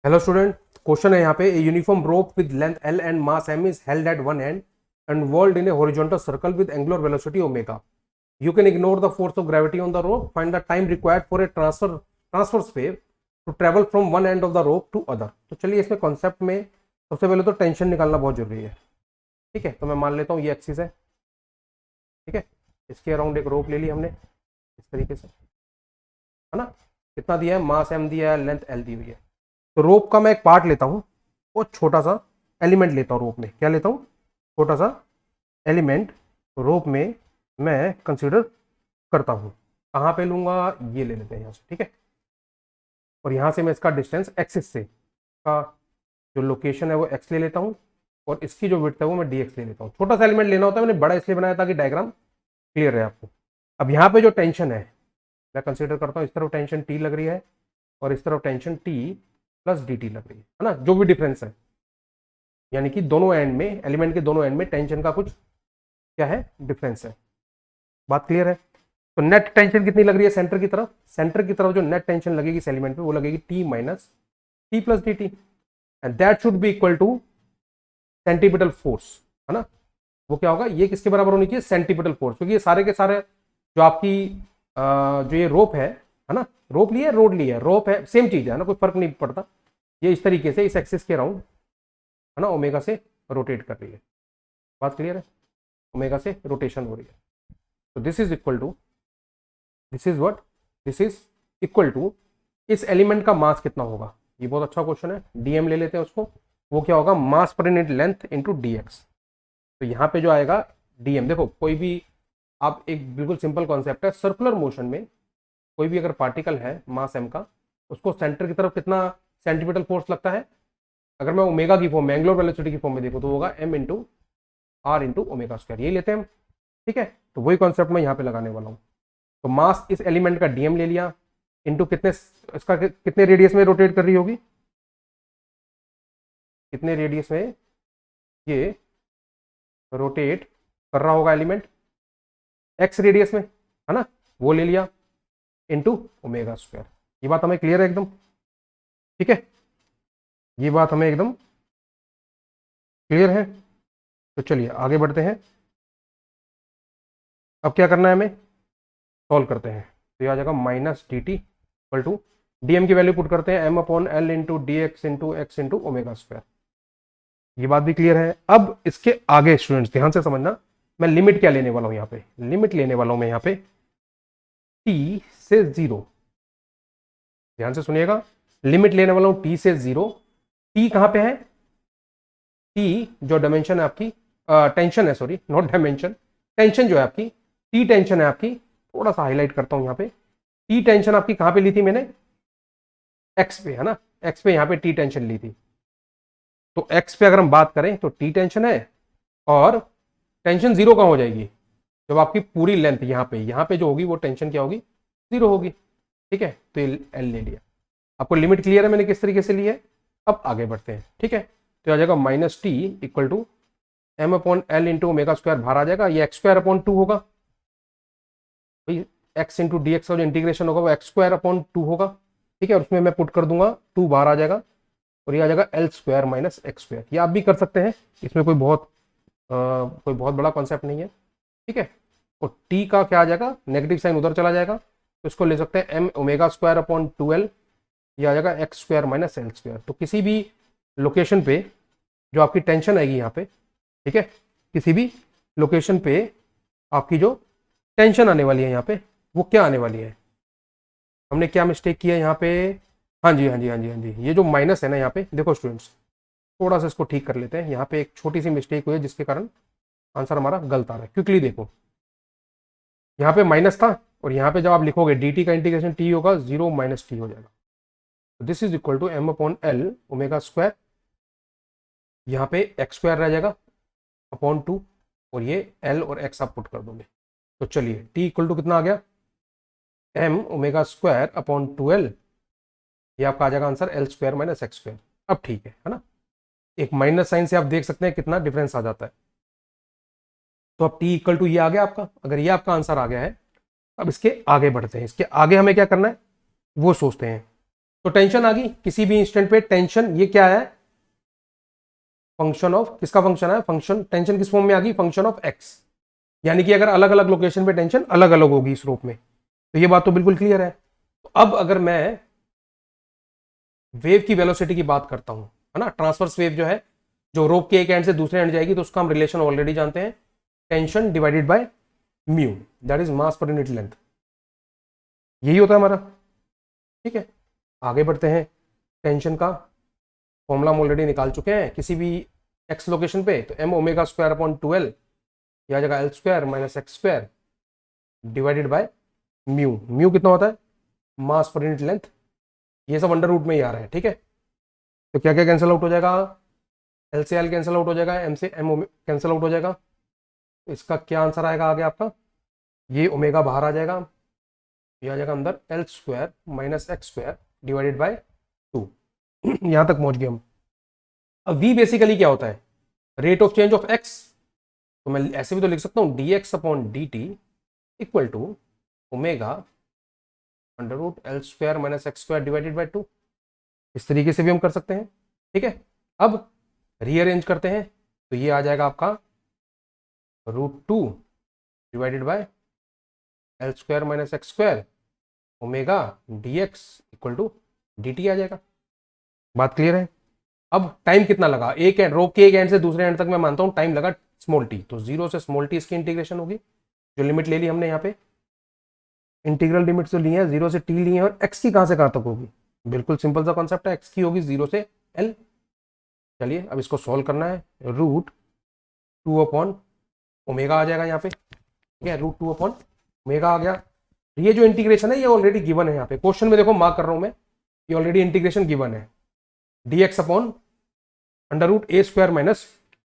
Hello student, question है यहाँ पे। A uniform rope with length L and mass M is held at one end and whirled in a horizontal circle with angular velocity omega. You can ignore the force of gravity on the rope. Find the time required for a transverse wave to travel from one end of the rope to other. तो चलिए इसमें concept में सबसे पहले तो tension निकालना बहुत जरूरी है। ठीक है, तो मैं मान लेता हूँ ये एक्सिस है। ठीक है, इसके अराउंड एक रोप ले ली हमने इस तरीके से, है ना। कितना दिया है? मास एम दिया है, लेंथ एल दी हुई है। तो रोप का मैं एक पार्ट लेता हूँ और छोटा सा एलिमेंट लेता हूँ। रोप में क्या लेता हूँ? छोटा सा एलिमेंट रोप में मैं कंसीडर करता हूं। कहां पे लूंगा? ये ले लेते हैं यहां से। ठीक है, और यहां से मैं इसका डिस्टेंस एक्सिस से का जो लोकेशन है वो एक्स ले लेता हूं और इसकी जो विड्थ है वो मैं डी एक्स ले लेता हूं। छोटा सा एलिमेंट लेना होता है, मैंने बड़ा इसलिए बनाया ताकि डायग्राम क्लियर है आपको। अब यहाँ पे जो टेंशन है मैं कंसीडर करता हूँ, इस तरफ टेंशन टी लग रही है और इस तरफ tension T plus D T लग रही है ना, जो भी डिफरेंस है। यानी कि दोनों एंड में, एलिमेंट के दोनों एंड में टेंशन का कुछ क्या है? डिफरेंस है। बात क्लियर है? तो नेट टेंशन कितनी लग रही है सेंटर की तरफ? सेंटर की तरफ जो नेट टेंशन लगेगी इस एलिमेंट पे वो लगेगी T minus T plus D T, and that should be equal to centripetal force, है ना। वो क्या होगा? ये किसके बराबर होनी चाहिए? सेंटीपिटल फोर्स, क्योंकि ये सारे के सारे जो आपकी जो ये रोप है ना, रोप लिया है, रोड लिया है, रोप है, सेम चीज है ना, कोई फर्क नहीं पड़ता। ये इस तरीके से इस एक्सिस के राउंड, है ना, ओमेगा से रोटेट कर रही है। बात क्लियर है? ओमेगा से रोटेशन हो रही है। तो this is equal to, this is what, this is equal to, इस एलिमेंट का मास कितना होगा? ये बहुत अच्छा क्वेश्चन है, डीएम ले लेते हैं उसको। वो क्या होगा? मास per unit length into dx. तो यहाँ पे जो आएगा डीएम, देखो कोई भी, आप एक बिल्कुल सिंपल कॉन्सेप्ट है, सर्कुलर मोशन में कोई भी अगर पार्टिकल है मास एम का, उसको सेंटर की तरफ कितना सेंटीमीटर फोर्स लगता है? अगर मैं ओमेगा की फॉर्म में, एंगुलर वेलोसिटी की फॉर्म में देखो तो होगा M into R into omega square, यही लेते हैं हम। ठीक है, तो वही कॉन्सेप्ट मैं यहाँ पे लगाने वाला हूँ। तो मास इस एलिमेंट का डीएम ले लिया, इंटू कितने, इसका कितने रेडियस में रोटेट कर रही होगी, कितने रेडियस में ये रोटेट कर रहा होगा एलिमेंट, एक्स रेडियस में, है ना, वो ले लिया, इंटू ओमेगा स्क्वायर। ये बात हमें क्लियर है एकदम? ठीक है, ये बात हमें एकदम क्लियर है। तो चलिए आगे बढ़ते हैं। अब क्या करना है हमें? सॉल्व करते हैं। तो यह आ जाएगा minus D T equal to, DM की वैल्यू पुट करते हैं, M upon L into D X into X into omega square. ये बात भी क्लियर है। अब इसके आगे स्टूडेंट्स ध्यान से समझना, मैं लिमिट क्या लेने वाला हूं यहाँ पे? लिमिट लेने वाला हूं मैं यहाँ पे टी से जीरो। ध्यान से सुनिएगा, लिमिट लेने वाला हूं टी से जीरो। टी कहां पे है? टी जो डायमेंशन है आपकी, टेंशन है, सॉरी नॉट डायमेंशन, टेंशन जो है आपकी, टी टेंशन है आपकी। थोड़ा सा हाईलाइट करता हूं यहाँ पे, टी टेंशन आपकी कहां पे ली थी मैंने? एक्स पे, है ना, एक्स पे यहाँ पे टी टेंशन ली थी। तो एक्स पे अगर हम बात करें तो टी टेंशन है, और टेंशन जीरो कहां हो जाएगी? जब आपकी पूरी लेंथ यहाँ पे जो होगी वो टेंशन क्या होगी? जीरो होगी। ठीक है, तो एल ले लिया। आपको लिमिट क्लियर है मैंने किस तरीके से ली है? अब आगे बढ़ते हैं। ठीक है, तो आ जाएगा minus T equal to M upon L into omega square, बाहर आ जाएगा, ये एक्स स्क्वायर अपॉन टू होगा भाई, एक्स इंटू डी एक्स का जो इंटीग्रेशन होगा वो एक्स स्क्वायर अपॉन टू होगा। ठीक है, और उसमें मैं पुट कर दूंगा, टू बाहर आ जाएगा और ये आ जाएगा L square minus x square. ये आप भी कर सकते हैं, इसमें कोई बहुत बड़ा कॉन्सेप्ट नहीं है। ठीक है, और टी का क्या आ जाएगा? नेगेटिव साइन उधर चला जाएगा, तो इसको ले सकते हैं M omega square upon two L, ये आ जाएगा X square minus L square. तो किसी भी लोकेशन पे जो आपकी टेंशन आएगी यहाँ पे, ठीक है, किसी भी लोकेशन पे आपकी जो टेंशन आने वाली है यहाँ पे, वो क्या आने वाली है? हमने क्या मिस्टेक किया यहाँ पे? हाँ जी, हाँ जी, हाँ जी, हाँ जी, ये जो माइनस है ना यहाँ पे, देखो स्टूडेंट्स, थोड़ा सा इसको ठीक कर लेते हैं। यहाँ पे एक छोटी सी मिस्टेक हुई है जिसके कारण आंसर हमारा गलत आ रहा है। क्विकली देखो, यहाँ पे माइनस था और यहाँ पे जब आप लिखोगे डी टी का इंटीग्रेशन टी होगा, जीरो माइनस टी हो जाएगा। This is equal to M upon L omega square, यहाँ पे एक्स स्क्वायर रह जाएगा अपॉन टू, और ये एल और एक्स आप पुट कर दोगे। तो चलिए टी इक्वल टू कितना आ गया? M omega square upon two L, ये आपका आ जाएगा answer L square minus x square. अब ठीक है ना, एक माइनस साइन से आप देख सकते हैं कितना डिफरेंस आ जाता है। तो अब टी इक्वल टू ये आ गया आपका, अगर ये आपका आंसर आ गया है, अब इसके आगे बढ़ते हैं। इसके आगे हमें क्या करना है वो सोचते हैं। तो टेंशन आ गई किसी भी इंस्टेंट पे, टेंशन ये क्या है, फंक्शन ऑफ, किसका फंक्शन है, फंक्शन, टेंशन किस फॉर्म में आ गई, फंक्शन ऑफ एक्स, यानी कि अगर अलग अलग लोकेशन पे टेंशन अलग अलग होगी इस रूप में। तो ये बात तो बिल्कुल क्लियर है। तो अब अगर मैं वेव की वेलोसिटी की बात करता हूं, है ना, ट्रांसवर्स वेव जो है, जो रोप के एक एंड से दूसरे एंड जाएगी, तो उसका हम रिलेशन ऑलरेडी जानते हैं, tension divided by mu, that is mass per unit length, यही होता है हमारा। ठीक है, आगे बढ़ते हैं। टेंशन का फॉर्मूला हम ऑलरेडी निकाल चुके हैं, किसी भी एक्स लोकेशन पे, तो एम ओमेगा स्क्वायर अपॉन 12 या जगह L square minus x square divided by mu, mu कितना होता है, मास पर यूनिट लेंथ, ये सब अंडर रूट में ही आ रहा है। ठीक है, तो क्या क्या कैंसिल आउट हो जाएगा, एल से एल कैंसिल आउट हो जाएगा, एम से एम कैंसिल आउट हो जाएगा, इसका क्या आंसर आएगा आगे आपका, ये ओमेगा बाहर आ जाएगा, ये आ जाएगा अंदर L square minus x square divided by 2। यहां तक पहुंच गए हम। अब वी बेसिकली क्या होता है, rate of change of X, तो मैं ऐसे भी तो लिख सकता हूं D X upon D T equal to omega under root L square minus x square divided by 2। इस तरीके से भी हम कर सकते हैं। ठीक है, अब रीअरेंज करते हैं, तो ये आ जाएगा आपका √2 divided by l square minus x square omega d x equal to d t आ जाएगा। बात क्लियर है। अब टाइम कितना लगा, एक एंड, रोप के एक एंड से दूसरे एंड तक मैं मानता हूं टाइम लगा स्मॉल टी, तो 0 से स्मॉल टी इसकी इंटीग्रेशन होगी, जो लिमिट ले ली हमने यहाँ पे, इंटीग्रल लिमिट जो ली है 0 से टी ली है, और एक्स की कहां से कहां तक होगी, बिल्कुल सिंपल सा कॉन्सेप्ट है, एक्स की होगी 0 से एल। चलिए अब इसको सॉल्व करना है, √2 अपॉन ओमेगा आ जाएगा यहाँ पे। ठीक है, √2 अपॉन ओमेगा आ गया। ये जो इंटीग्रेशन है ये ऑलरेडी गिवन है यहाँ पे क्वेश्चन में, देखो मार्क कर रहा हूं मैं, ये ऑलरेडी इंटीग्रेशन गिवन है, dx अपॉन अंडर रूट ए स्क्वायर माइनस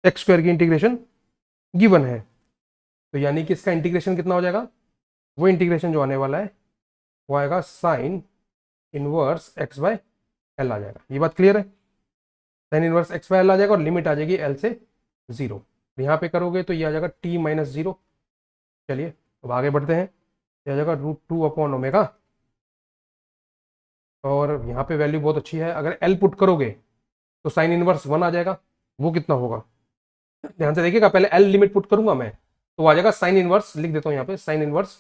एक्स स्क्वायर की इंटीग्रेशन गिवन है। तो यानी कि इसका इंटीग्रेशन कितना हो जाएगा, वो इंटीग्रेशन जो आने वाला है वो आएगा sine inverse x by l आ जाएगा। ये बात क्लियर है, sine inverse x by l आ जाएगा, और लिमिट आ जाएगी एल से 0। यहाँ पे करोगे तो ये आ जाएगा t माइनस 0। चलिए अब आगे बढ़ते हैं, ये आ जाएगा √2 अपॉन ओमेगा, और यहाँ पे वैल्यू बहुत अच्छी है, अगर एल पुट करोगे तो साइन इनवर्स 1 आ जाएगा, वो कितना होगा, ध्यान से देखिएगा, पहले एल लिमिट पुट करूंगा मैं, तो आ जाएगा साइन इनवर्स, लिख देता हूं यहाँ पे, sine inverse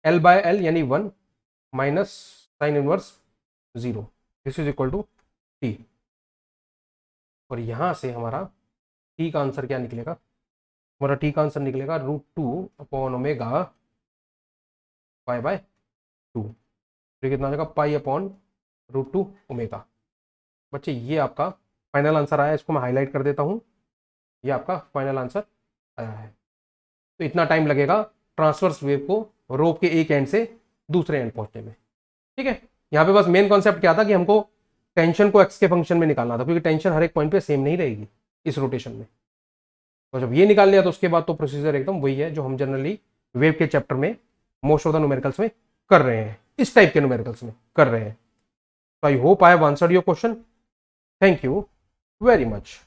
L by L यानी 1 minus sine inverse 0, this is equal to T. और यहां से हमारा टी का आंसर क्या निकलेगा, हमारा टी का आंसर निकलेगा √2 अपॉन ओमेगा पाई बाय 2, तो कितना आ जाएगा पाई अपॉन √2 ओमेगा। बच्चे ये आपका फाइनल आंसर आया, इसको मैं हाईलाइट कर देता हूँ, ये आपका फाइनल आंसर आया है। तो इतना टाइम लगेगा ट्रांसवर्स वेव को रोप के एक एंड से दूसरे एंड पहुंचने में। ठीक है, यहाँ पे बस मेन कॉन्सेप्ट क्या था कि हमको टेंशन को एक्स के फंक्शन में निकालना था, क्योंकि टेंशन हर एक पॉइंट पे सेम नहीं रहेगी इस रोटेशन में। तो जब ये निकाल लिया तो उसके बाद तो प्रोसीजर एकदम वही है जो हम जनरली वेव के चैप्टर में मोस्ट ऑफ द न्यूमेरिकल्स में कर रहे हैं, इस टाइप के न्यूमेरिकल्स में कर रहे हैं। तो I hope I have answered your question. Thank you very much.